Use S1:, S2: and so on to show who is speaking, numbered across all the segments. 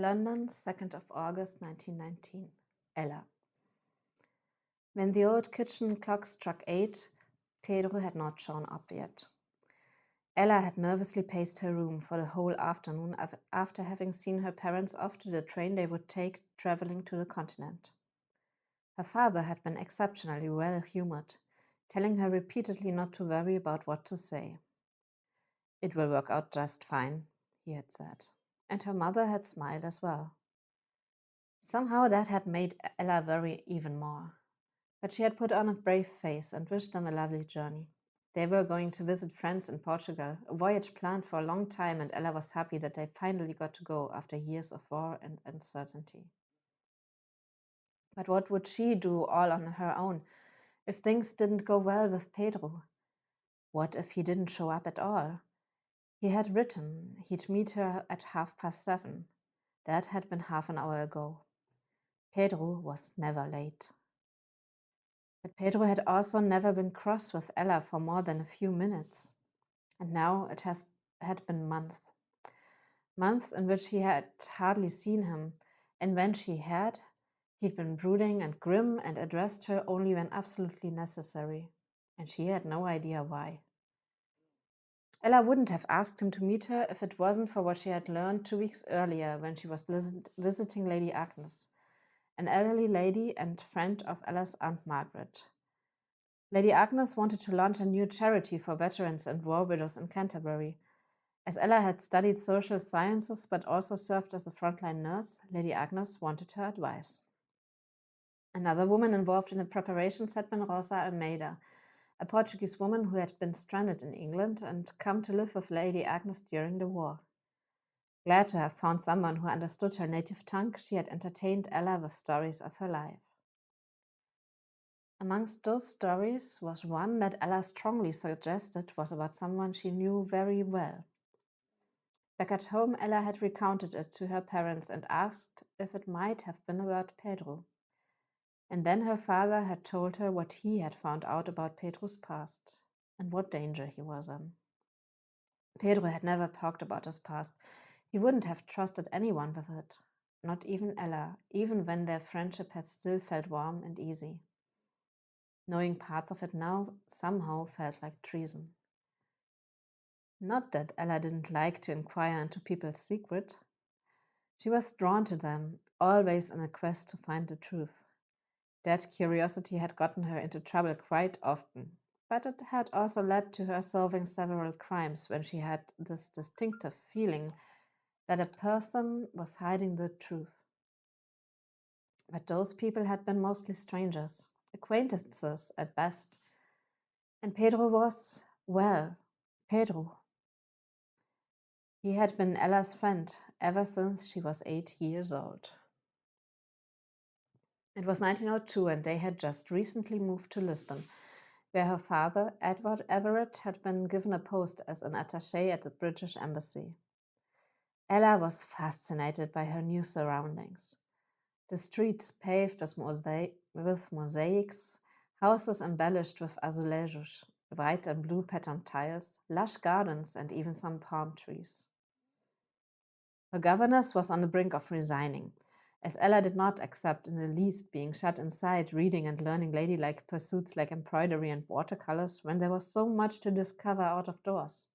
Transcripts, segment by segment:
S1: London, 2nd of August 1919. Ella. When the old kitchen clock struck 8, Pedro had not shown up yet. Ella had nervously paced her room for the whole afternoon after having seen her parents off to the train they would take traveling to the continent. Her father had been exceptionally well-humored, telling her repeatedly not to worry about what to say. "It will work out just fine," he had said, and her mother had smiled as well. Somehow that had made Ella worry even more. But she had put on a brave face and wished them a lovely journey. They were going to visit friends in Portugal, a voyage planned for a long time, and Ella was happy that they finally got to go after years of war and uncertainty. But what would she do all on her own if things didn't go well with Pedro? What if he didn't show up at all? He had written he'd meet her at 7:30. That had been half an hour ago. Pedro was never late. But Pedro had also never been cross with Ella for more than a few minutes. And now it had been months. Months in which he had hardly seen him, and when she had, he'd been brooding and grim and addressed her only when absolutely necessary. And she had no idea why. Ella wouldn't have asked him to meet her if it wasn't for what she had learned 2 weeks earlier when she was visiting Lady Agnes, an elderly lady and friend of Ella's Aunt Margaret. Lady Agnes wanted to launch a new charity for veterans and war widows in Canterbury. As Ella had studied social sciences but also served as a frontline nurse, Lady Agnes wanted her advice. Another woman involved in the preparations had been Rosa Almeida, a Portuguese woman who had been stranded in England and come to live with Lady Agnes during the war. Glad to have found someone who understood her native tongue, she had entertained Ella with stories of her life. Amongst those stories was one that Ella strongly suggested was about someone she knew very well. Back at home, Ella had recounted it to her parents and asked if it might have been about Pedro. And then her father had told her what he had found out about Pedro's past and what danger he was in. Pedro had never talked about his past. He wouldn't have trusted anyone with it, not even Ella, even when their friendship had still felt warm and easy. Knowing parts of it now somehow felt like treason. Not that Ella didn't like to inquire into people's secret. She was drawn to them, always in a quest to find the truth. That curiosity had gotten her into trouble quite often, but it had also led to her solving several crimes when she had this distinctive feeling that a person was hiding the truth. But those people had been mostly strangers, acquaintances at best. And Pedro was, well, Pedro. He had been Ella's friend ever since she was 8 years old. It was 1902 and they had just recently moved to Lisbon, where her father, Edward Everett, had been given a post as an attaché at the British Embassy. Ella was fascinated by her new surroundings. The streets paved with mosaics, houses embellished with azulejos, white and blue patterned tiles, lush gardens, and even some palm trees. Her governess was on the brink of resigning, as Ella did not accept in the least being shut inside reading and learning ladylike pursuits like embroidery and watercolors when there was so much to discover out of doors.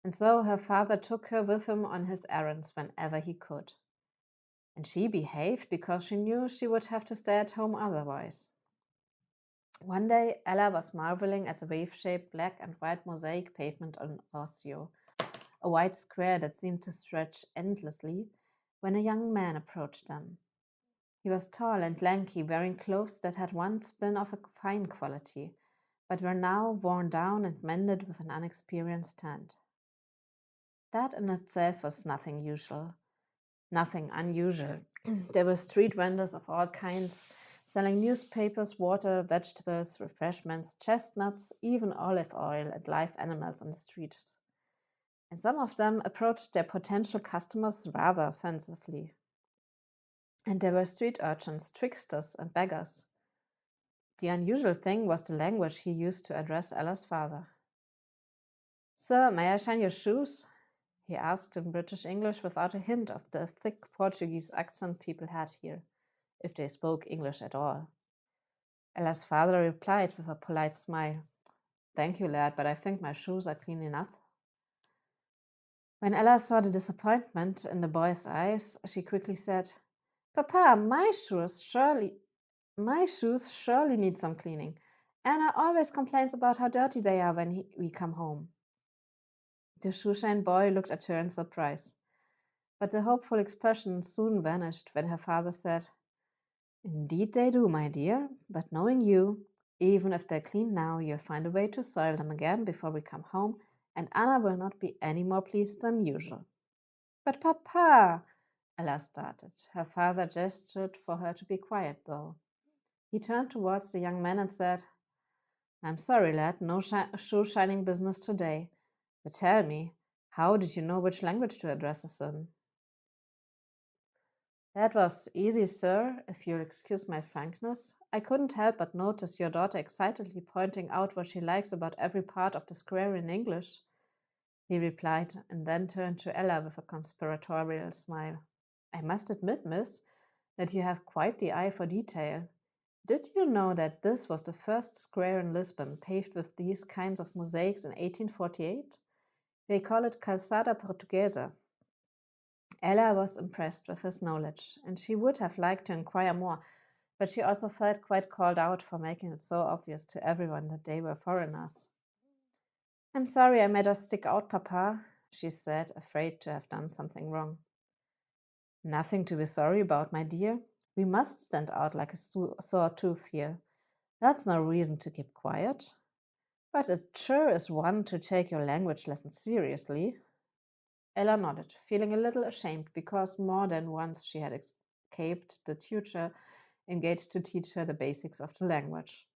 S1: And so her father took her with him on his errands whenever he could. And she behaved because she knew she would have to stay at home otherwise. One day, Ella was marveling at the wave-shaped black and white mosaic pavement on Rocio, a white square that seemed to stretch endlessly, when a young man approached them. He was tall and lanky, wearing clothes that had once been of a fine quality, but were now worn down and mended with an unexperienced hand. That in itself was nothing unusual. There were street vendors of all kinds, selling newspapers, water, vegetables, refreshments, chestnuts, even olive oil and live animals on the streets. And some of them approached their potential customers rather offensively. And there were street urchins, tricksters, and beggars. The unusual thing was the language he used to address Ella's father. "Sir, may I shine your shoes?" he asked in British English without a hint of the thick Portuguese accent people had here, if they spoke English at all. Ella's father replied with a polite smile, "Thank you, lad, but I think my shoes are clean enough." When Ella saw the disappointment in the boy's eyes, she quickly said, "Papa, my shoes surely need some cleaning. Anna always complains about how dirty they are when we come home." The shoeshine boy looked at her in surprise, but the hopeful expression soon vanished when her father said, "Indeed they do, my dear, but knowing you, even if they're clean now, you'll find a way to soil them again before we come home, and Anna will not be any more pleased than usual." "But papa," Ella started. Her father gestured for her to be quiet, though. He turned towards the young man and said, "I'm sorry, lad, no shoe shining business today. But tell me, how did you know which language to address us in?" "That was easy, sir, if you'll excuse my frankness. I couldn't help but notice your daughter excitedly pointing out what she likes about every part of the square in English," he replied, and then turned to Ella with a conspiratorial smile. "I must admit, miss, that you have quite the eye for detail. Did you know that this was the first square in Lisbon paved with these kinds of mosaics in 1848? They call it Calçada Portuguesa." Ella was impressed with his knowledge, and she would have liked to inquire more, but she also felt quite called out for making it so obvious to everyone that they were foreigners. "I'm sorry I made us stick out, Papa," she said, afraid to have done something wrong. "Nothing to be sorry about, my dear. We must stand out like a sore tooth here. That's no reason to keep quiet. But it sure is one to take your language lessons seriously." Ella nodded, feeling a little ashamed because more than once she had escaped the tutor engaged to teach her the basics of the language.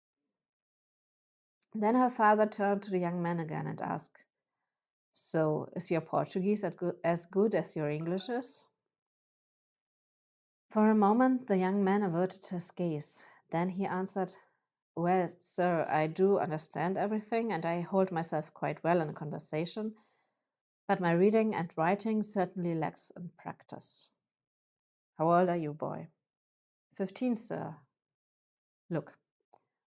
S1: Then her father turned to the young man again and asked, "So, is your Portuguese as good as your English is?" For a moment, the young man averted his gaze. Then he answered, "Well, sir, I do understand everything, and I hold myself quite well in conversation, but my reading and writing certainly lacks in practice." "How old are you, boy?" 15, sir." "Look,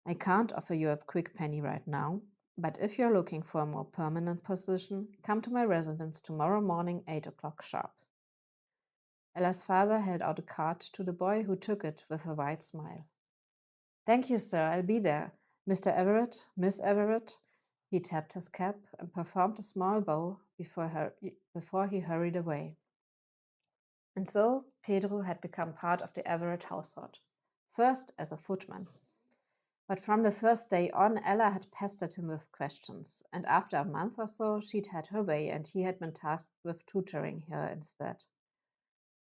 S1: I can't offer you a quick penny right now, but if you're looking for a more permanent position, come to my residence tomorrow morning, 8 o'clock sharp." Ella's father held out a card to the boy, who took it with a wide smile. "Thank you, sir, I'll be there. Mr. Everett, Miss Everett." He tapped his cap and performed a small bow before he hurried away. And so Pedro had become part of the Everett household, first as a footman. But from the first day on, Ella had pestered him with questions, and after a month or so, she'd had her way, and he had been tasked with tutoring her instead.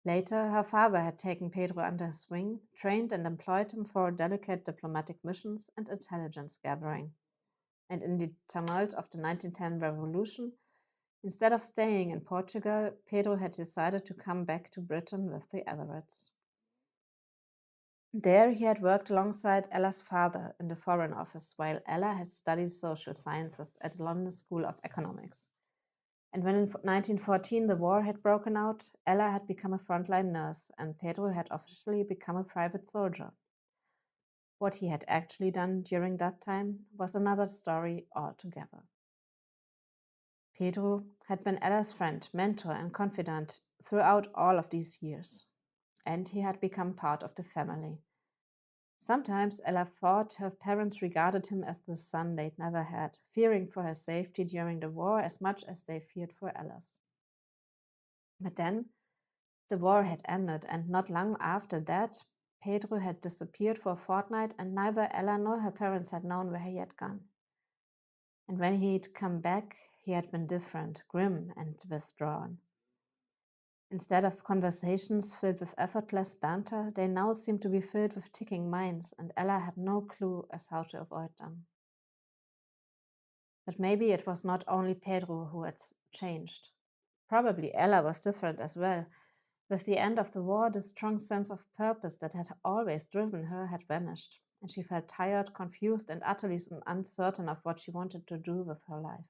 S1: Later, her father had taken Pedro under his wing, trained and employed him for delicate diplomatic missions and intelligence gathering. And in the tumult of the 1910 revolution, instead of staying in Portugal, Pedro had decided to come back to Britain with the Everetts. There he had worked alongside Ella's father in the Foreign Office, while Ella had studied social sciences at the London School of Economics. And when in 1914 the war had broken out, Ella had become a frontline nurse, and Pedro had officially become a private soldier. What he had actually done during that time was another story altogether. Pedro had been Ella's friend, mentor, and confidant throughout all of these years, and he had become part of the family. Sometimes Ella thought her parents regarded him as the son they'd never had, fearing for her safety during the war as much as they feared for Ella's. But then the war had ended, and not long after that, Pedro had disappeared for a fortnight, and neither Ella nor her parents had known where he had gone. And when he'd come back, he had been different, grim and withdrawn. Instead of conversations filled with effortless banter, they now seemed to be filled with ticking minds, and Ella had no clue as how to avoid them. But maybe it was not only Pedro who had changed. Probably Ella was different as well. With the end of the war, the strong sense of purpose that had always driven her had vanished, and she felt tired, confused, and utterly uncertain of what she wanted to do with her life.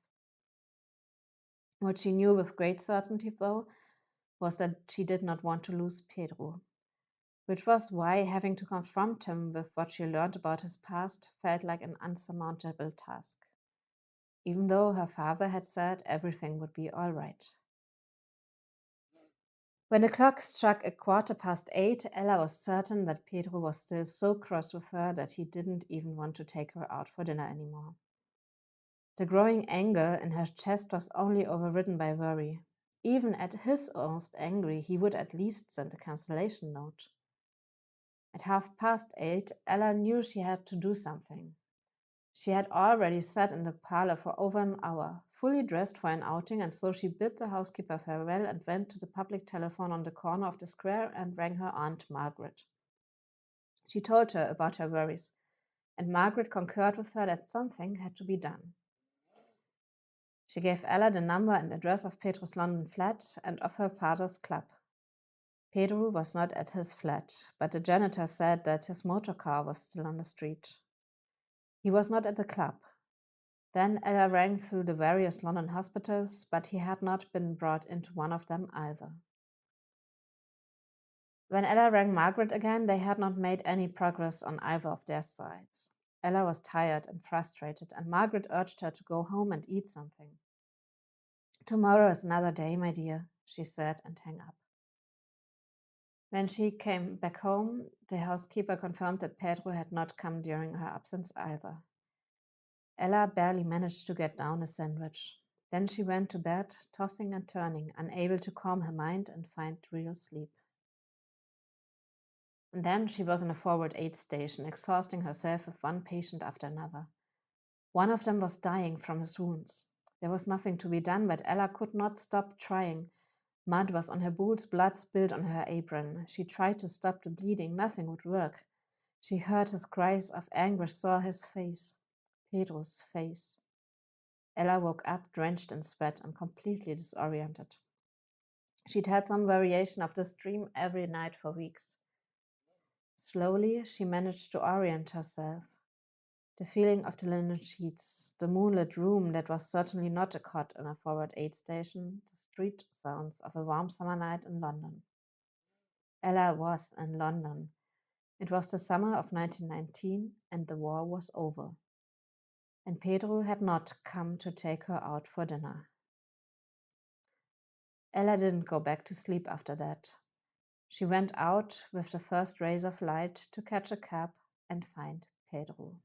S1: What she knew with great certainty, though, was that she did not want to lose Pedro, which was why having to confront him with what she learned about his past felt like an unsurmountable task, even though her father had said everything would be all right. When the clock struck 8:15, Ella was certain that Pedro was still so cross with her that he didn't even want to take her out for dinner anymore. The growing anger in her chest was only overridden by worry. Even at his most angry, he would at least send a cancellation note. At 8:30, Ella knew she had to do something. She had already sat in the parlour for over an hour, fully dressed for an outing, and so she bid the housekeeper farewell and went to the public telephone on the corner of the square and rang her aunt Margaret. She told her about her worries, and Margaret concurred with her that something had to be done. She gave Ella the number and address of Pedro's London flat and of her father's club. Pedro was not at his flat, but the janitor said that his motor car was still on the street. He was not at the club. Then Ella rang through the various London hospitals, but he had not been brought into one of them either. When Ella rang Margaret again, they had not made any progress on either of their sides. Ella was tired and frustrated, and Margaret urged her to go home and eat something. "Tomorrow is another day, my dear," she said, and hung up. When she came back home, the housekeeper confirmed that Pedro had not come during her absence either. Ella barely managed to get down a sandwich. Then she went to bed, tossing and turning, unable to calm her mind and find real sleep. And then she was in a forward aid station, exhausting herself with one patient after another. One of them was dying from his wounds. There was nothing to be done, but Ella could not stop trying. Mud was on her boots, blood spilled on her apron. She tried to stop the bleeding. Nothing would work. She heard his cries of anguish, saw his face. Pedro's face. Ella woke up drenched in sweat and completely disoriented. She'd had some variation of this dream every night for weeks. Slowly, she managed to orient herself. The feeling of the linen sheets, the moonlit room that was certainly not a cot in a forward aid station, the street sounds of a warm summer night in London. Ella was in London. It was the summer of 1919, and the war was over. And Pedro had not come to take her out for dinner. Ella didn't go back to sleep after that. She went out with the first rays of light to catch a cab and find Pedro.